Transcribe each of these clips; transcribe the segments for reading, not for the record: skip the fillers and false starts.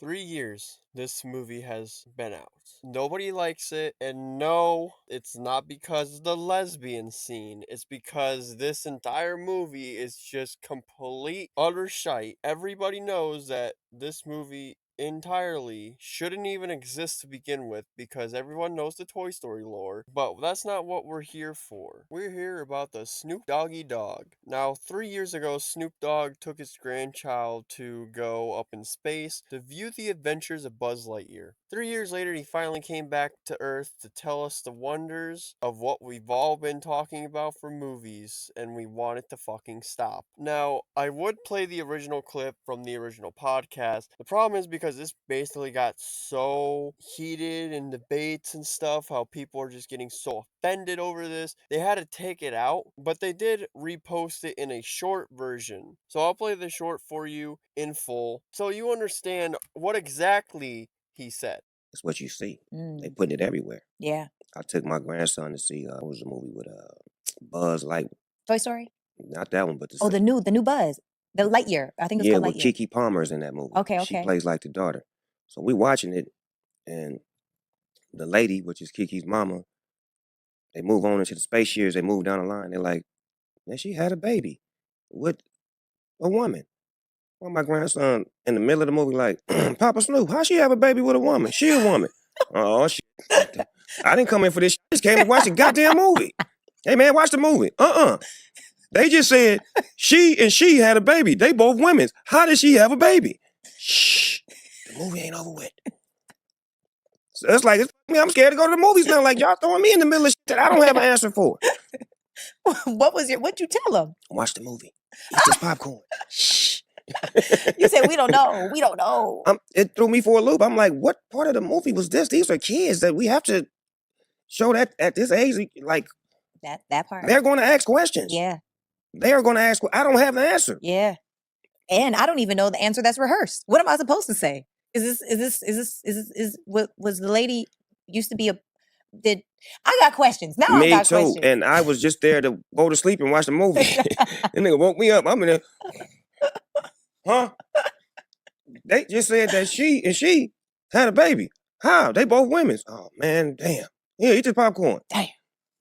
3 years this movie has been out. Nobody likes it, and no, it's not because of the lesbian scene. It's because this entire movie is just complete utter shite. Everybody knows that this movie entirely shouldn't even exist to begin with because everyone knows the Toy Story lore, but that's not what we're here for. We're here about the Snoop Doggy Dog. Now, 3 years ago, Snoop Dogg took his grandchild to go up in space to view the adventures of Buzz Lightyear. 3 years later, he finally came back to Earth to tell us the wonders of what we've all been talking about for movies, and we want it to fucking stop. Now, I would play the original clip from the original podcast. The problem is because this basically got so heated in debates and stuff, how people are just getting so offended over this, they had to take it out, but they did repost it in a short version. So I'll play the short for you in full so you understand what exactly he said. That's what you see. They Mm. putting it everywhere. Yeah. I took my grandson to see what was a movie with Buzz Light. Toy Story? Not that one, but Oh, the new Buzz. The Lightyear. I think it's yeah, called with Lightyear. Kiki Palmer's in that movie. Okay, She okay. plays like the daughter. So we watching it, and the lady, which is Kiki's mama, they move on into the space years. They move down the line. They're like, man, she had a baby with a woman. Well, my grandson in the middle of the movie, like, Papa Snoop, how she have a baby with a woman? She a woman. Oh, shit. I didn't come in for this. I just came to watch the goddamn movie. Hey, man, watch the movie. They just said she had a baby. They both women. How did she have a baby? Shh. The movie ain't over with. So it's like, I'm scared to go to the movies now. Like, y'all throwing me in the middle of shit that I don't have an answer for. What'd you tell him? Watch the movie. Eat this popcorn. Shh. You said, we don't know. We don't know. It threw me for a loop. I'm like, what part of the movie was this? These are kids that we have to show that at this age. Like, that part. they're going to ask questions. Yeah. They are going to ask. I don't have the answer. Yeah. And I don't even know the answer that's rehearsed. What am I supposed to say? What was the lady used to be I got questions. Now I got questions. Me too. And I was just there to go to sleep and watch the movie. The nigga woke me up. I'm in there. Huh? They just said that she had a baby. How? They both women. Oh, man, damn. Yeah, eat this popcorn. Damn.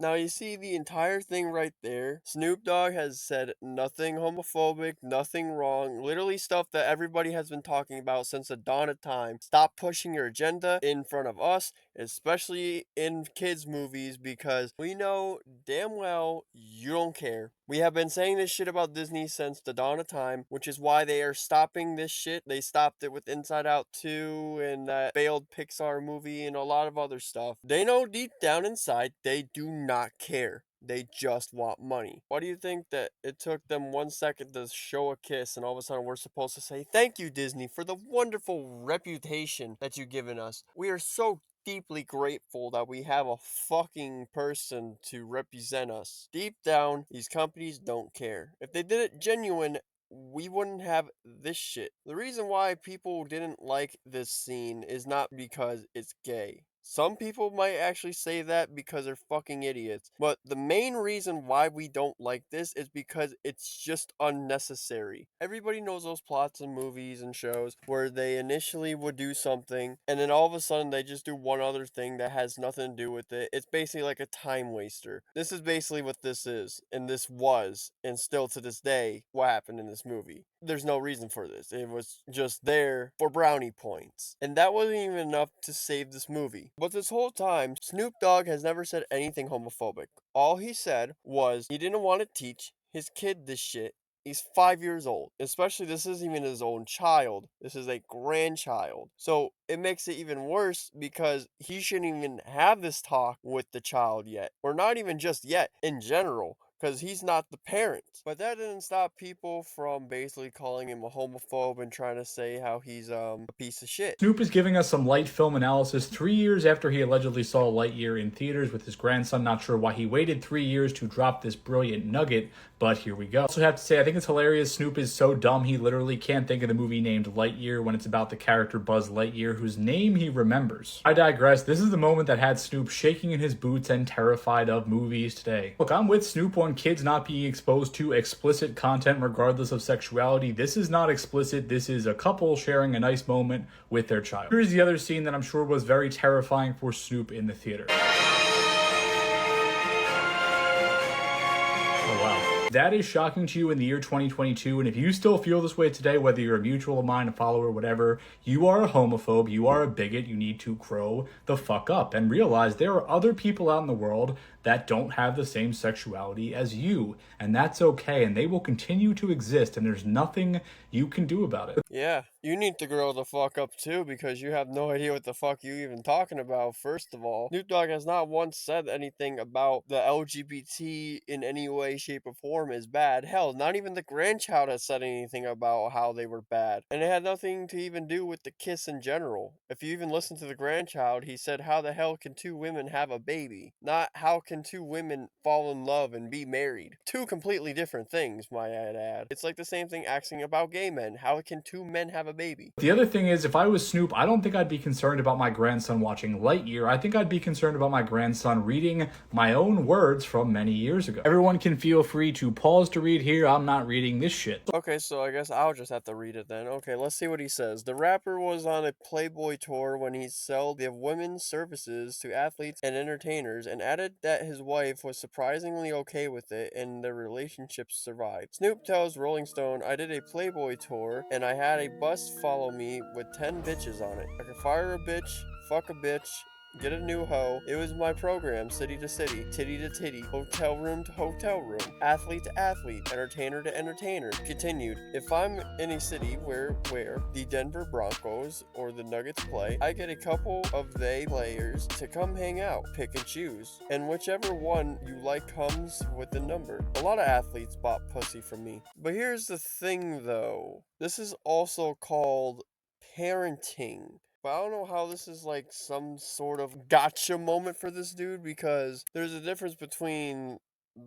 Now, you see the entire thing right there. Snoop Dogg has said nothing homophobic, nothing wrong, literally stuff that everybody has been talking about since the dawn of time. Stop pushing your agenda in front of us, especially in kids' movies, because we know damn well you don't care. We have been saying this shit about Disney since the dawn of time, which is why they are stopping this shit. They stopped it with Inside Out 2 and that failed Pixar movie and a lot of other stuff. They know deep down inside they do not care. They just want money. Why do you think that it took them 1 second to show a kiss and all of a sudden we're supposed to say, thank you, Disney, for the wonderful reputation that you've given us? We are so deeply grateful that we have a fucking person to represent us. Deep down, these companies don't care. If they did it genuine, we wouldn't have this shit. The reason why people didn't like this scene is not because it's gay. Some people might actually say that because they're fucking idiots. But the main reason why we don't like this is because it's just unnecessary. Everybody knows those plots in movies and shows where they initially would do something and then all of a sudden they just do one other thing that has nothing to do with it. It's basically like a time waster. This is basically what this is, and this was, and still to this day, what happened in this movie. There's no reason for this. It was just there for brownie points. And that wasn't even enough to save this movie. But this whole time, Snoop Dogg has never said anything homophobic. All he said was he didn't want to teach his kid this shit. He's 5 years old. Especially, this isn't even his own child. This is a grandchild. So it makes it even worse because he shouldn't even have this talk with the child yet. Or not even just yet, in general. Because he's not the parent. But that didn't stop people from basically calling him a homophobe and trying to say how he's a piece of shit. Snoop is giving us some light film analysis 3 years after he allegedly saw Lightyear in theaters with his grandson. Not sure why he waited 3 years to drop this brilliant nugget, but here we go. I also have to say, I think it's hilarious. Snoop is so dumb he literally can't think of the movie named Lightyear when it's about the character Buzz Lightyear, whose name he remembers. I digress. This is the moment that had Snoop shaking in his boots and terrified of movies today. Look, I'm with Snoop on on kids not being exposed to explicit content regardless of sexuality. This is not explicit. This is a couple sharing a nice moment with their child. Here's the other scene that I'm sure was very terrifying for Snoop in the theater. Oh, wow. That is shocking to you in the year 2022, and if you still feel this way today, whether you're a mutual of mine, a follower, whatever, you are a homophobe, you are a bigot, you need to grow the fuck up and realize there are other people out in the world that don't have the same sexuality as you, and that's okay, and they will continue to exist, and there's nothing you can do about it. Yeah, you need to grow the fuck up too, because you have no idea what the fuck you even talking about, first of all. Snoop Dogg has not once said anything about the LGBT in any way, shape, or form is bad. Hell, not even the grandchild has said anything about how they were bad. And it had nothing to even do with the kiss in general. If you even listen to the grandchild, he said, how the hell can two women have a baby? Not how can two women fall in love and be married. Two completely different things, might I add. It's like the same thing asking about gay men. How can two men have a baby? The other thing is, if I was Snoop, I don't think I'd be concerned about my grandson watching Lightyear. I think I'd be concerned about my grandson reading my own words from many years ago. Everyone can feel free to pause to read here. I'm not reading this shit. Okay, so I guess I'll just have to read it then. Okay, let's see what he says. The rapper was on a Playboy tour when he sold the women's services to athletes and entertainers, and added that his wife was surprisingly okay with it and their relationship survived. Snoop tells Rolling Stone, I did a Playboy tour and I had a bus follow me with 10 bitches on it. I could fire a bitch, fuck a bitch, get a new hoe. It was my program, city to city, titty to titty, hotel room to hotel room, athlete to athlete, entertainer to entertainer. Continued, if I'm in a city where the Denver Broncos or the Nuggets play, I get a couple of they players to come hang out, pick and choose, and whichever one you like comes with the number. A lot of athletes bought pussy from me. But here's the thing though, this is also called parenting. But I don't know how this is like some sort of gotcha moment for this dude, because there's a difference between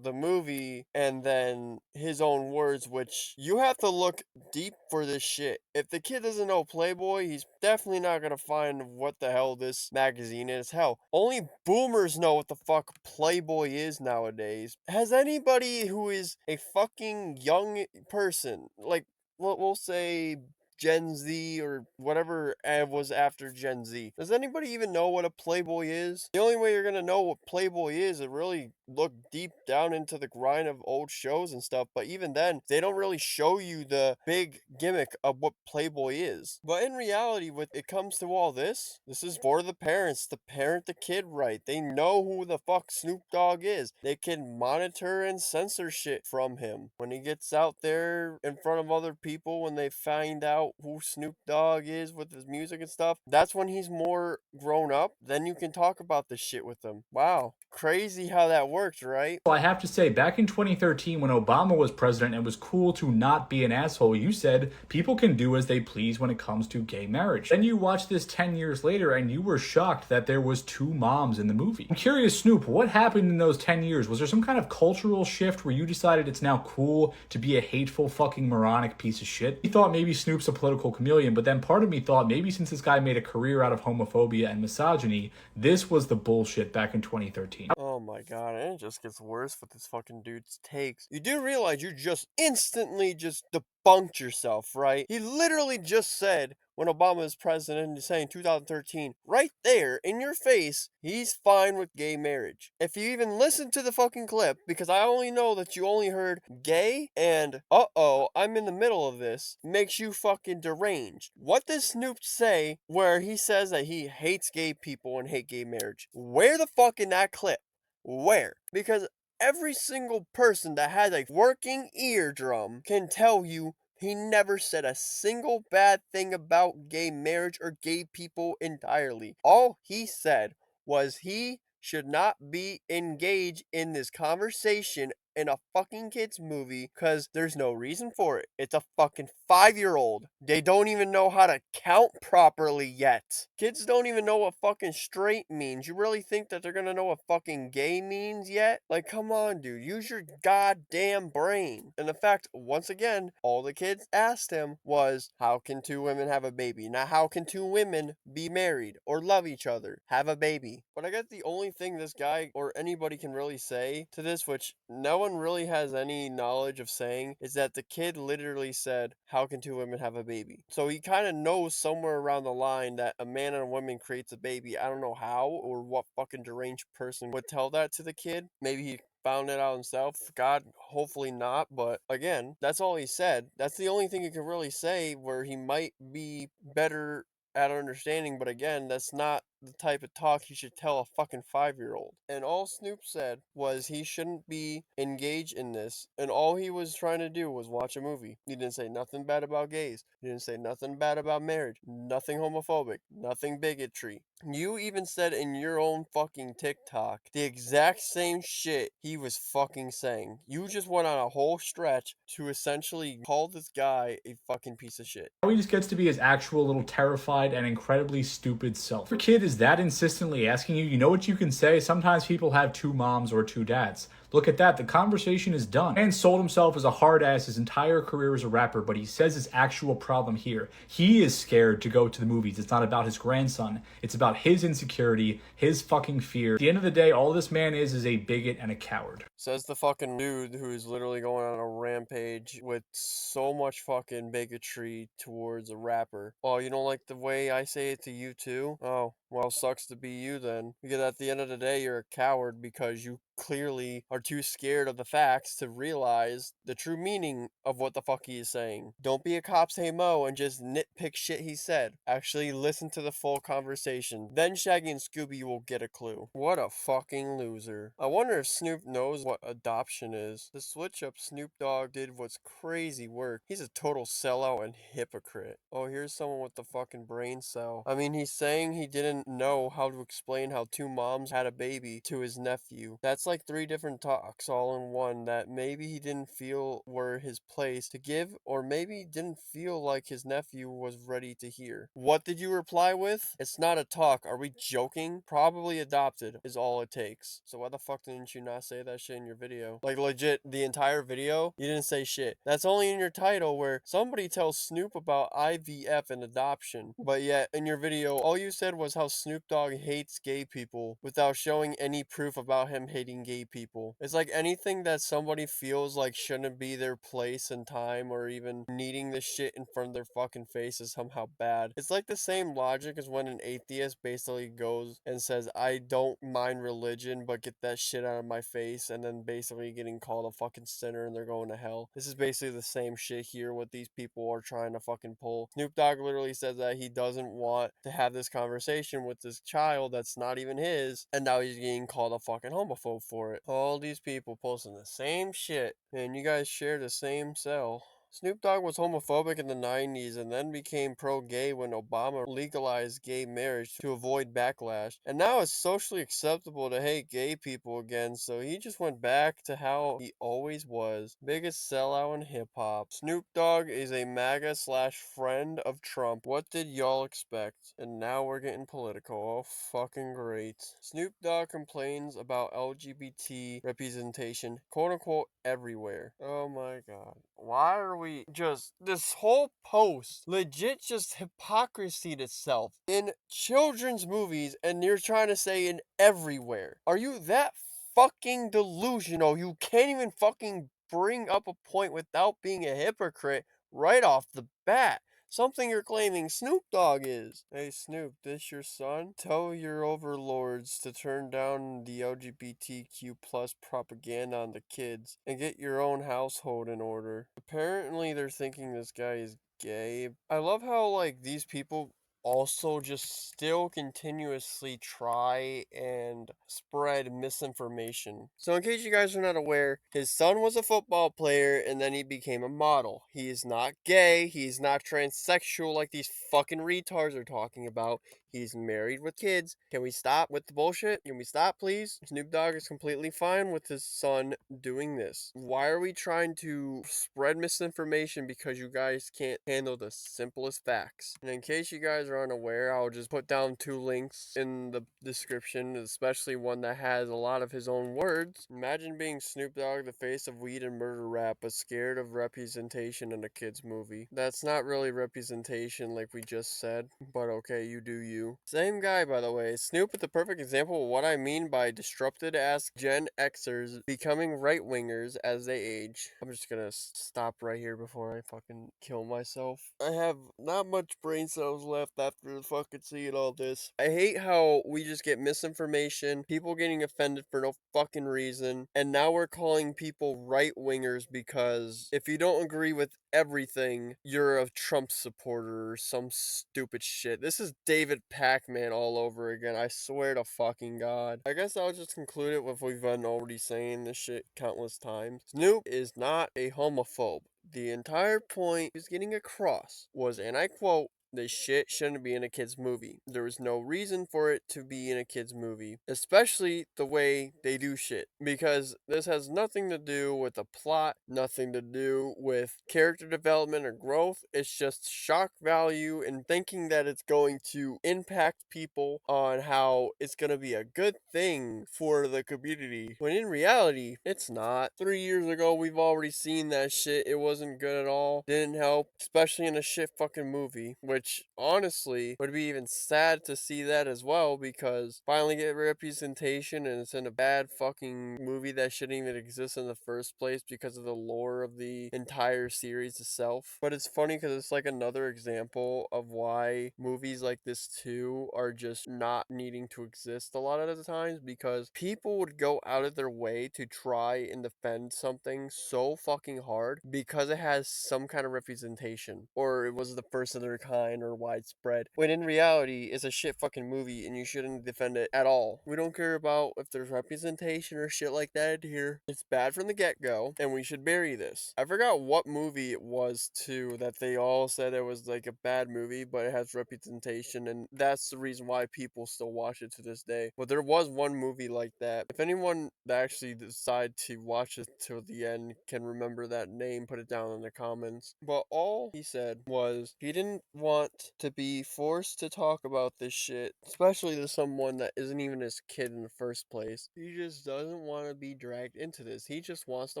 the movie and then his own words, which you have to look deep for this shit. If the kid doesn't know Playboy, he's definitely not gonna find what the hell this magazine is. Hell, only boomers know what the fuck Playboy is nowadays. Has anybody who is a fucking young person, like, we'll say Gen Z or whatever was after Gen Z. Does anybody even know what a Playboy is? The only way you're gonna know what Playboy is really look deep down into the grind of old shows and stuff, but even then, they don't really show you the big gimmick of what Playboy is. But in reality, when it comes to all this is for the parents to parent the kid right. They know who the fuck Snoop Dogg is. They can monitor and censor shit from him. When he gets out there in front of other people, when they find out who Snoop Dogg is with his music and stuff, that's when he's more grown up. Then you can talk about this shit with him. Wow. Crazy how that worked, right? Well, I have to say, back in 2013, when Obama was president, it was cool to not be an asshole. You said people can do as they please when it comes to gay marriage. Then you watch this 10 years later and you were shocked that there was two moms in the movie. I'm curious, Snoop, what happened in those 10 years? Was there some kind of cultural shift where you decided it's now cool to be a hateful fucking moronic piece of shit? You thought maybe Snoop's a political chameleon, but then part of me thought maybe since this guy made a career out of homophobia and misogyny, this was the bullshit back in 2013. Oh my god, and it just gets worse with this fucking dude's takes. You do realize you just instantly just debunked yourself, right? He literally just said when Obama was president in saying 2013, right there in your face, he's fine with gay marriage. If you even listen to the fucking clip, because I only know that you only heard gay and I'm in the middle of this, makes you fucking deranged. What does Snoop say where he says that he hates gay people and hate gay marriage? Where the fuck in that clip? Where? Because every single person that has a working eardrum can tell you he never said a single bad thing about gay marriage or gay people entirely. All he said was he should not be engaged in this conversation in a fucking kids movie because there's no reason for it. It's a fucking 5-year-old. They don't even know how to count properly yet. Kids don't even know what fucking straight means. You really think that they're gonna know what fucking gay means yet? Like, come on, dude. Use your goddamn brain. And in fact, once again, all the kids asked him was, how can two women have a baby? Not how can two women be married or love each other, have a baby. But I guess the only thing this guy or anybody can really say to this, which no one really has any knowledge of saying is that the kid literally said, "How can two women have a baby?" So he kind of knows somewhere around the line that a man and a woman creates a baby. I don't know how or what fucking deranged person would tell that to the kid. Maybe he found it out himself. God, hopefully not. But again, that's all he said. That's the only thing you can really say where he might be better at understanding. But again, that's not the type of talk you should tell a fucking 5-year-old. And all Snoop said was he shouldn't be engaged in this. And all he was trying to do was watch a movie. He didn't say nothing bad about gays. He didn't say nothing bad about marriage. Nothing homophobic. Nothing bigotry. You even said in your own fucking TikTok the exact same shit he was fucking saying. You just went on a whole stretch to essentially call this guy a fucking piece of shit. Now he just gets to be his actual little terrified and incredibly stupid self. Your kid is that insistently asking you, you know what you can say? Sometimes people have two moms or two dads. Look at that, the conversation is done. Man sold himself as a hard ass his entire career as a rapper, but he says his actual problem here. He is scared to go to the movies. It's not about his grandson. It's about his insecurity, his fucking fear. At the end of the day, all this man is a bigot and a coward. Says the fucking dude who's literally going on a rampage with so much fucking bigotry towards a rapper. Oh, you don't like the way I say it to you too? Oh, well, sucks to be you then. Because at the end of the day, you're a coward because you clearly are too scared of the facts to realize the true meaning of what the fuck he is saying. Don't be a cop's hey mo and just nitpick shit he said. Actually listen to the full conversation. Then Shaggy and Scooby will get a clue. What a fucking loser. I wonder if Snoop knows what adoption is. The switch up Snoop Dogg did was crazy work. He's a total sellout and hypocrite. Oh, here's someone with the fucking brain cell. I mean, he's saying he didn't know how to explain how two moms had a baby to his nephew. That's like 3 different talks all in one that maybe he didn't feel were his place to give, or maybe didn't feel like his nephew was ready to hear. What did you reply with? It's not a talk. Are we joking? Probably adopted is all it takes. So why the fuck didn't you not say that shit in your video? Like legit, the entire video, you didn't say shit. That's only in your title where somebody tells Snoop about IVF and adoption. But yet, in your video, all you said was how Snoop Dogg hates gay people without showing any proof about him hating gay people. It's like anything that somebody feels like shouldn't be their place and time or even needing this shit in front of their fucking face is somehow bad. It's like the same logic as when an atheist basically goes and says, I don't mind religion, but get that shit out of my face, and then basically getting called a fucking sinner and they're going to hell. This is basically the same shit here, what these people are trying to fucking pull. Snoop Dogg literally says that he doesn't want to have this conversation with this child that's not even his, and now he's getting called a fucking homophobe for it. All these people posting the same shit, and you guys share the same cell. Snoop Dogg was homophobic in the 90s and then became pro-gay when Obama legalized gay marriage to avoid backlash. And now it's socially acceptable to hate gay people again, so he just went back to how he always was. Biggest sellout in hip-hop. Snoop Dogg is a MAGA slash friend of Trump. What did y'all expect? And now we're getting political. Oh, fucking great. Snoop Dogg complains about LGBT representation, quote-unquote, everywhere. Oh my god. Why are we just... This whole post legit just hypocrisied itself in children's movies, and you're trying to say in everywhere. Are you that fucking delusional? You can't even fucking bring up a point without being a hypocrite right off the bat. Something you're claiming Snoop Dogg is. Hey Snoop, this your son? Tell your overlords to turn down the LGBTQ plus propaganda on the kids and get your own household in order. Apparently they're thinking this guy is gay. I love how like these people also just still continuously try and spread misinformation. So in case you guys are not aware, his son was a football player and then he became a model. He is not gay, he's not transsexual like these fucking retards are talking about. He's married with kids. Can we stop with the bullshit? Can we stop, please? Snoop Dogg is completely fine with his son doing this. Why are we trying to spread misinformation because you guys can't handle the simplest facts? And in case you guys are unaware, I'll just put down 2 links in the description, especially one that has a lot of his own words. Imagine being Snoop Dogg, the face of weed and murder rap, but scared of representation in a kid's movie. That's not really representation like we just said, but okay, you do you. Same guy, by the way. Snoop is the perfect example of what I mean by disrupted ass Gen Xers becoming right-wingers as they age. I'm just gonna stop right here before I fucking kill myself. I have not much brain cells left after fucking seeing all this. I hate how we just get misinformation, people getting offended for no fucking reason, and now we're calling people right-wingers because if you don't agree with everything, you're a Trump supporter or some stupid shit. This is David Pac-Man all over again. I swear to fucking God. I guess I'll just conclude it with we've been already saying this shit countless times. Snoop is not a homophobe. The entire point he was getting across was, and I quote, this shit shouldn't be in a kid's movie. There was no reason for it to be in a kid's movie, especially the way they do shit. Because this has nothing to do with the plot, nothing to do with character development or growth. It's just shock value and thinking that it's going to impact people on how it's going to be a good thing for the community. When in reality, it's not. 3 years ago, we've already seen that shit. It wasn't good at all. Didn't help, especially in a shit fucking movie, which honestly would be even sad to see that as well because finally get representation and it's in a bad fucking movie that shouldn't even exist in the first place because of the lore of the entire series itself. But it's funny because it's like another example of why movies like this too are just not needing to exist a lot of the times because people would go out of their way to try and defend something so fucking hard because it has some kind of representation or it was the first of their kind or widespread when in reality it's a shit fucking movie and you shouldn't defend it at all. We don't care about if there's representation or shit like that here. It's bad from the get-go and we should bury this. I forgot what movie it was too that they all said it was like a bad movie but it has representation and that's the reason why people still watch it to this day. But there was one movie like that. If anyone that actually decide to watch it till the end can remember that name, put it down in the comments. But all he said was he didn't want to be forced to talk about this shit, especially to someone that isn't even his kid in the first place. He just doesn't want to be dragged into this. He just wants to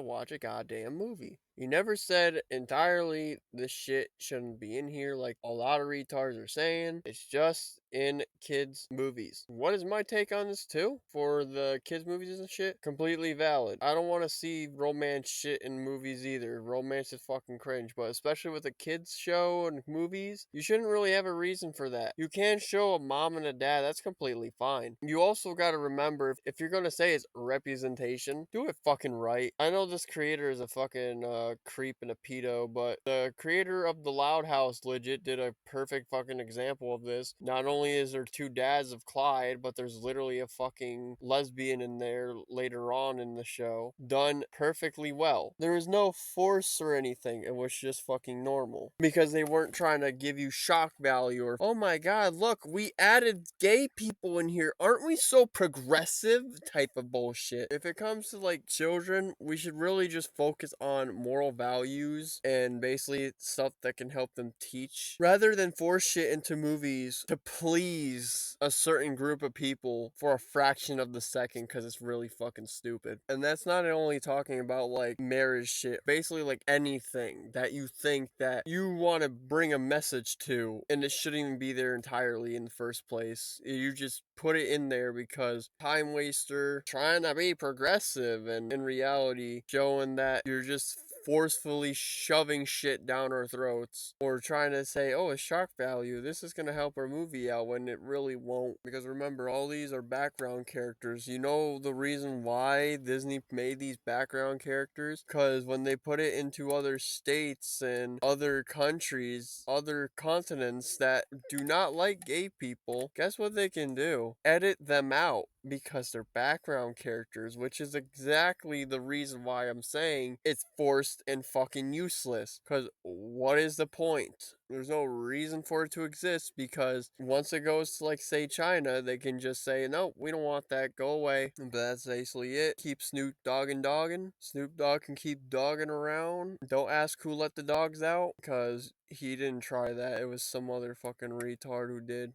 watch a goddamn movie. He never said entirely this shit shouldn't be in here like a lot of retards are saying. It's just in kids' movies. What is my take on this too? For the kids' movies and shit? Completely valid. I don't want to see romance shit in movies either. Romance is fucking cringe, but especially with a kids show and movies, you shouldn't really have a reason for that. You can show a mom and a dad, that's completely fine. You also gotta remember, if you're gonna say it's representation, do it fucking right. I know this creator is a fucking creep and a pedo, but the creator of The Loud House legit did a perfect fucking example of this. Not only is there 2 dads of Clyde, but there's literally a fucking lesbian in there later on in the show. Done perfectly well. There was no force or anything. It was just fucking normal. Because they weren't trying to give you shock value or, oh my god, look, we added gay people in here. Aren't we so progressive? Type of bullshit. If it comes to like children, we should really just focus on moral values and basically stuff that can help them teach rather than force shit into movies to please a certain group of people for a fraction of the second because it's really fucking stupid. And that's not only talking about like marriage shit, basically like anything that you think that you want to bring a message to and it shouldn't even be there entirely in the first place. You just put it in there because time waster, trying to be progressive, and in reality showing that you're just forcefully shoving shit down our throats or trying to say, oh, it's shock value, this is going to help our movie out, when it really won't. Because remember, all these are background characters. You know the reason why Disney made these background characters? Because when they put it into other states and other countries, other continents that do not like gay people, guess what they can do? Edit them out. because they're background characters, which is exactly the reason why I'm saying it's forced and fucking useless. Because what is the point? There's no reason for it to exist, because once it goes to, like, say, China, they can just say, no, we don't want that, go away. But that's basically it. Keep Snoop dogging. Snoop Dogg can keep dogging around. Don't ask who let the dogs out, because he didn't try that. It was some other fucking retard who did.